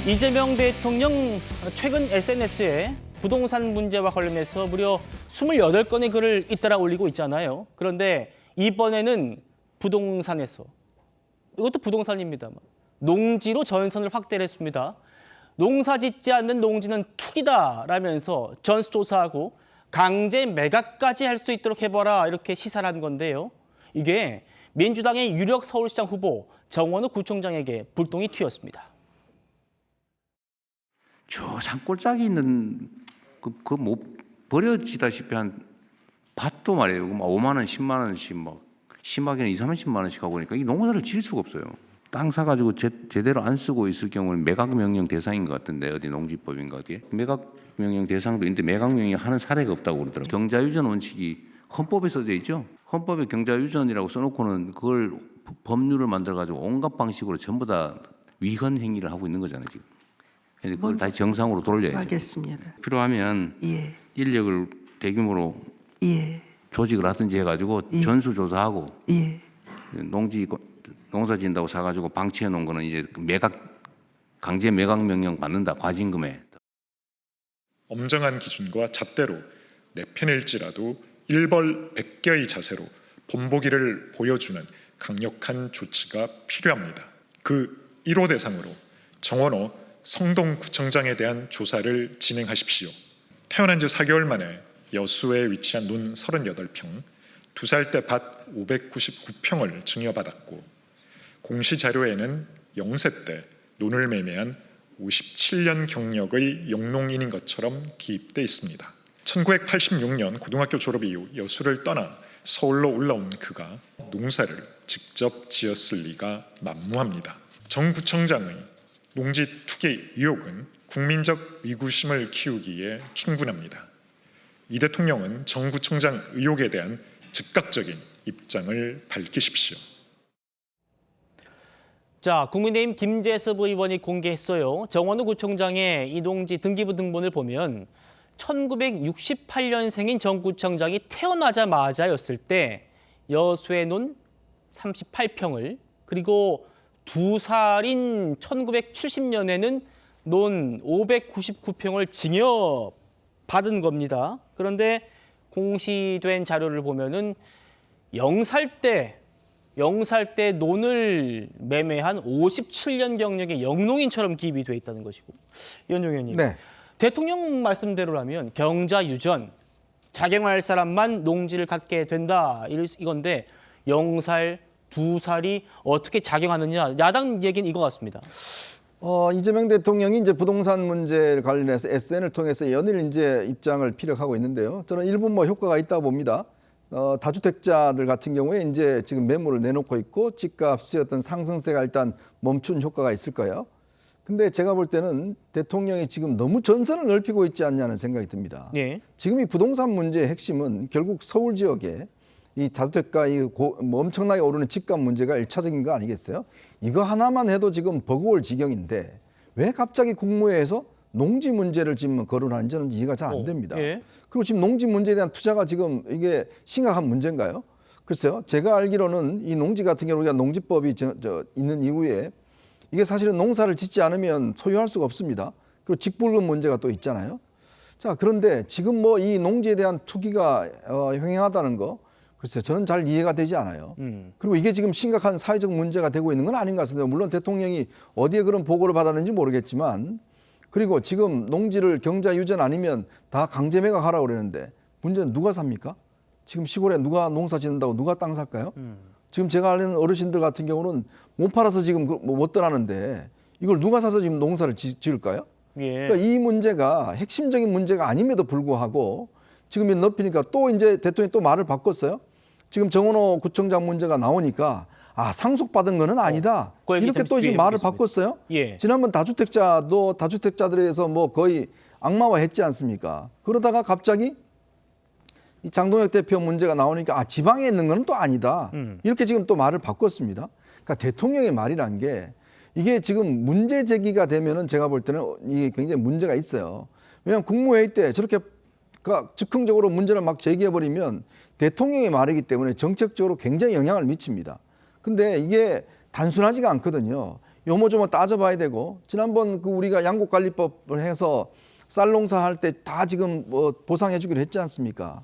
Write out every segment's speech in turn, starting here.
이재명 대통령 최근 SNS에 부동산 문제와 관련해서 무려 28건의 글을 잇따라 올리고 있잖아요. 그런데 이번에는 부동산에서, 이것도 부동산입니다만, 농지로 전선을 확대를 했습니다. 농사 짓지 않는 농지는 투기다라면서 전수조사하고 강제 매각까지 할 수 있도록 해봐라, 이렇게 시사를 한 건데요. 이게 민주당의 유력 서울시장 후보 정원우 구청장에게 불똥이 튀었습니다. 저 산골짜기 있는 그 뭐 버려지다시피 한 밭도 말이에요. 막 5만 원, 10만 원씩 막 심하게는 2, 30만 원씩 하고 그러니까 이 농사를 지을 수가 없어요. 땅 사가지고 제대로 안 쓰고 있을 경우는 매각 명령 대상인 것 같은데 어디 농지법인가 어디에 매각 명령 대상도 있는데 매각 명령 하는 사례가 없다고 그러더라고요. 경자유전 원칙이 헌법에 써져 있죠. 헌법에 경자유전이라고 써놓고는 그걸 법률을 만들어가지고 온갖 방식으로 전부 다 위헌 행위를 하고 있는 거잖아요 지금. 그걸 다시 정상으로 돌려야죠. 알겠습니다. 필요하면 예. 인력을 대규모로 예. 조직을 하든지 해가지고 예. 전수조사하고 예. 농사 짓는다고 사가지고 방치해 놓은 거는 이제 강제 매각 명령 받는다 과징금에. 엄정한 기준과 잣대로 내 편일지라도 일벌백계의 자세로 본보기를 보여주는 강력한 조치가 필요합니다. 그 1호 대상으로 정원호 성동구청장에 대한 조사를 진행하십시오. 태어난 지 4개월 만에 여수에 위치한 논 38평, 2살 때 밭 599평을 증여받았고 공시자료에는 0세 때 논을 매매한 57년 경력의 영농인인 것처럼 기입돼 있습니다. 1986년 고등학교 졸업 이후 여수를 떠나 서울로 올라온 그가 농사를 직접 지었을 리가 만무합니다. 정 구청장의 농지 투기 의혹은 국민적 의구심을 키우기에 충분합니다. 이 대통령은 정 구청장 의혹에 대한 즉각적인 입장을 밝히십시오. 자, 국민의힘 김재섭 의원이 공개했어요. 정원우 구청장의 이 농지 등기부 등본을 보면 1968년생인 정 구청장이 태어나자마자였을 때 여수의 논 38평을 그리고 2살인 1970년에는 논 599평을 증여받은 겁니다. 그런데 공시된 자료를 보면은 0살 때 논을 매매한 57년 경력의 영농인처럼 기입이 돼 있다는 것이고. 이현종 의원님. 네. 대통령 말씀대로라면 경자유전, 작용할 사람만 농지를 갖게 된다 이건데 0살, 2살이 어떻게 작용하느냐, 야당 얘기는 이거 같습니다. 이재명 대통령이 이제 부동산 문제를 관련해서 SN을 통해서 연일 이제 입장을 피력하고 있는데요. 저는 일부 효과가 있다고 봅니다. 다주택자들 같은 경우에 이제 지금 매물을 내놓고 있고 집값의 어떤 상승세가 일단 멈춘 효과가 있을 거예요. 근데 제가 볼 때는 대통령이 지금 너무 전선을 넓히고 있지 않냐는 생각이 듭니다. 예. 지금 이 부동산 문제의 핵심은 결국 서울 지역에 이 다주택가 엄청나게 오르는 집값 문제가 1차적인 거 아니겠어요? 이거 하나만 해도 지금 버거울 지경인데 왜 갑자기 국무회에서 농지 문제를 지금 거론하는지 저는 이해가 잘 안 됩니다. 예. 그리고 지금 농지 문제에 대한 투자가 지금 이게 심각한 문제인가요? 글쎄요. 제가 알기로는 이 농지 같은 경우 우리가 농지법이 있는 이후에 이게 사실은 농사를 짓지 않으면 소유할 수가 없습니다. 그리고 직불금 문제가 또 있잖아요. 자, 그런데 지금 이 농지에 대한 투기가 횡행하다는 거, 글쎄요. 저는 잘 이해가 되지 않아요. 그리고 이게 지금 심각한 사회적 문제가 되고 있는 건 아닌 것 같습니다. 물론 대통령이 어디에 그런 보고를 받았는지 모르겠지만, 그리고 지금 농지를 경자유전 아니면 다 강제 매각하라고 그러는데 문제는 누가 삽니까? 지금 시골에 누가 농사 짓는다고 누가 땅 살까요? 지금 제가 아는 어르신들 같은 경우는 못 팔아서 지금 못 떠나는데 이걸 누가 사서 지금 농사를 지을까요? 예. 그러니까 이 문제가 핵심적인 문제가 아님에도 불구하고 지금 넓히니까 또 이제 대통령이 또 말을 바꿨어요. 지금 정원호 구청장 문제가 나오니까 상속받은 거는 아니다. 이렇게 또 지금 말을 바꿨어요. 예. 지난번 다주택자들에 대해서 거의 악마화했지 않습니까? 그러다가 갑자기 이 장동혁 대표 문제가 나오니까 지방에 있는 건 또 아니다. 이렇게 지금 또 말을 바꿨습니다. 그러니까 대통령의 말이란 게 이게 지금 문제 제기가 되면은 제가 볼 때는 이게 굉장히 문제가 있어요. 왜냐하면 국무회의 때 저렇게 즉흥적으로 문제를 막 제기해버리면 대통령의 말이기 때문에 정책적으로 굉장히 영향을 미칩니다. 근데 이게 단순하지가 않거든요. 요모조모 따져봐야 되고 지난번 그 우리가 양곡관리법을 해서 쌀 농사할 때 다 지금 뭐 보상해주기로 했지 않습니까?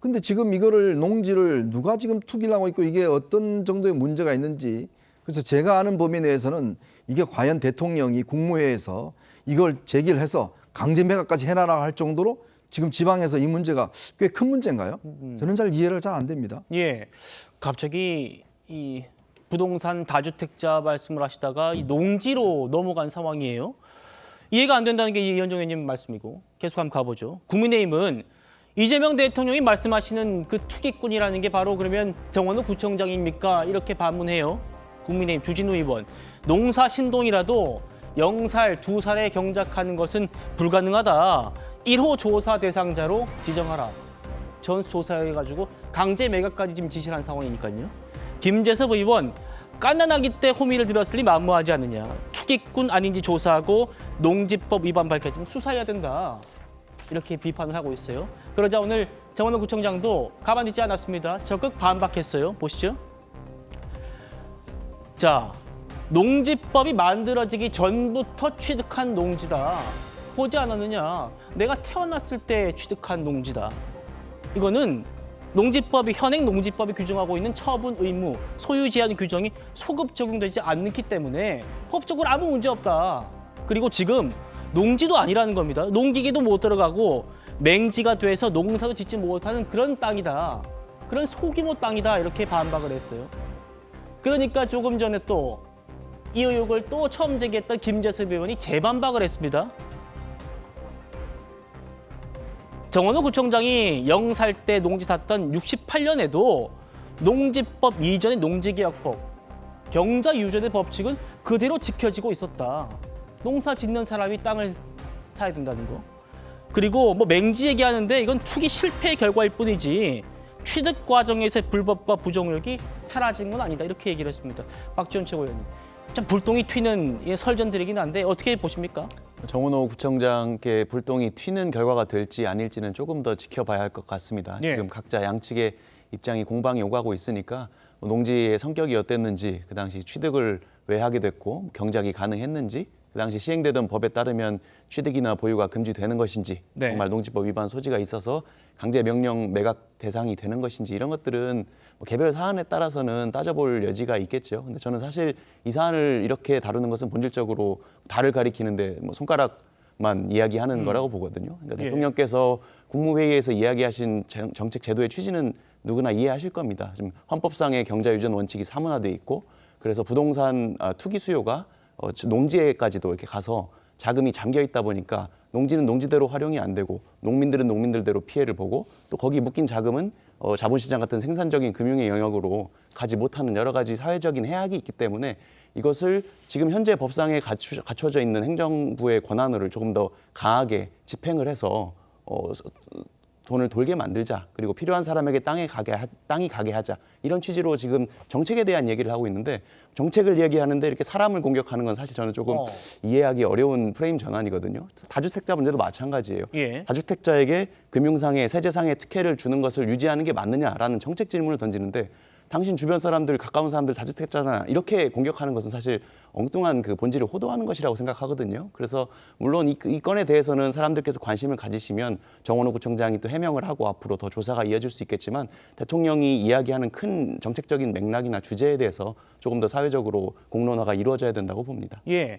근데 지금 이거를 농지를 누가 지금 투기를 하고 있고 이게 어떤 정도의 문제가 있는지 그래서 제가 아는 범위 내에서는 이게 과연 대통령이 국무회의에서 이걸 제기를 해서 강제 매각까지 해놔라 할 정도로 지금 지방에서 이 문제가 꽤 큰 문제인가요? 저는 잘 이해를 잘 안 됩니다. 예, 갑자기 이 부동산 다주택자 말씀을 하시다가 이 농지로 넘어간 상황이에요. 이해가 안 된다는 게 이현정 의원님 말씀이고 계속 한번 가보죠. 국민의힘은 이재명 대통령이 말씀하시는 그 투기꾼이라는 게 바로 그러면 정원호 구청장입니까? 이렇게 반문해요. 국민의힘 주진우 의원, 농사 신동이라도 0살, 2살에 경작하는 것은 불가능하다. 1호 조사 대상자로 지정하라. 전수조사해가지고 강제 매각까지 지금 지시를 한 상황이니까요. 김재섭 의원, 깐난아기 때 호미를 들었으니 만무하지 않느냐. 투기꾼 아닌지 조사하고 농지법 위반 밝혀지면 수사해야 된다. 이렇게 비판을 하고 있어요. 그러자 오늘 정원호 구청장도 가만히 있지 않았습니다. 적극 반박했어요. 보시죠. 자, 농지법이 만들어지기 전부터 취득한 농지다. 보지 않았느냐. 내가 태어났을 때 취득한 농지다. 이거는 농지법이 현행 농지법이 규정하고 있는 처분 의무, 소유 제한 규정이 소급 적용되지 않기 때문에 법적으로 아무 문제 없다. 그리고 지금 농지도 아니라는 겁니다. 농기계도 못 들어가고 맹지가 돼서 농사도 짓지 못하는 그런 땅이다. 그런 소규모 땅이다. 이렇게 반박을 했어요. 그러니까 조금 전에 또 이 의혹을 또 처음 제기했던 김재섭 의원이 재반박을 했습니다. 정원호 구청장이 0살 때 농지 샀던 68년에도 농지법 이전의 농지개혁법, 경자유전의 법칙은 그대로 지켜지고 있었다. 농사 짓는 사람이 땅을 사야 된다는 거. 그리고 뭐 맹지 얘기하는데 이건 투기 실패의 결과일 뿐이지 취득 과정에서의 불법과 부정력이 사라진 건 아니다. 이렇게 얘기를 했습니다. 박지원 최고위원님. 참 불똥이 튀는 설전들이긴 한데 어떻게 보십니까? 정원호 구청장께 불똥이 튀는 결과가 될지 아닐지는 조금 더 지켜봐야 할 것 같습니다. 예. 지금 각자 양측의 입장이 공방이 오가고 있으니까 농지의 성격이 어땠는지, 그 당시 취득을 왜 하게 됐고 경작이 가능했는지, 그 당시 시행되던 법에 따르면 취득이나 보유가 금지되는 것인지, 네. 정말 농지법 위반 소지가 있어서 강제 명령 매각 대상이 되는 것인지 이런 것들은 개별 사안에 따라서는 따져볼 여지가 있겠죠. 근데 저는 사실 이 사안을 이렇게 다루는 것은 본질적으로 달을 가리키는데 손가락만 이야기하는 거라고 보거든요. 그러니까 예. 대통령께서 국무회의에서 이야기하신 정책 제도의 취지는 누구나 이해하실 겁니다. 지금 헌법상의 경자유전 원칙이 사문화돼 있고 그래서 부동산 투기 수요가 농지에까지도 이렇게 가서 자금이 잠겨 있다 보니까 농지는 농지대로 활용이 안 되고 농민들은 농민들대로 피해를 보고 또 거기 묶인 자금은 자본시장 같은 생산적인 금융의 영역으로 가지 못하는 여러 가지 사회적인 해악이 있기 때문에 이것을 지금 현재 법상에 갖춰져 있는 행정부의 권한을 조금 더 강하게 집행을 해서 돈을 돌게 만들자. 그리고 필요한 사람에게 땅이 가게 하자. 이런 취지로 지금 정책에 대한 얘기를 하고 있는데 정책을 얘기하는데 이렇게 사람을 공격하는 건 사실 저는 조금 이해하기 어려운 프레임 전환이거든요. 다주택자 문제도 마찬가지예요. 예. 다주택자에게 금융상의 세제상의 특혜를 주는 것을 유지하는 게 맞느냐라는 정책 질문을 던지는데 당신 주변 사람들, 가까운 사람들 다주택자잖아. 이렇게 공격하는 것은 사실 엉뚱한 그 본질을 호도하는 것이라고 생각하거든요. 그래서 물론 이 건에 대해서는 사람들께서 관심을 가지시면 정원호 구청장이 또 해명을 하고 앞으로 더 조사가 이어질 수 있겠지만 대통령이 이야기하는 큰 정책적인 맥락이나 주제에 대해서 조금 더 사회적으로 공론화가 이루어져야 된다고 봅니다. 예.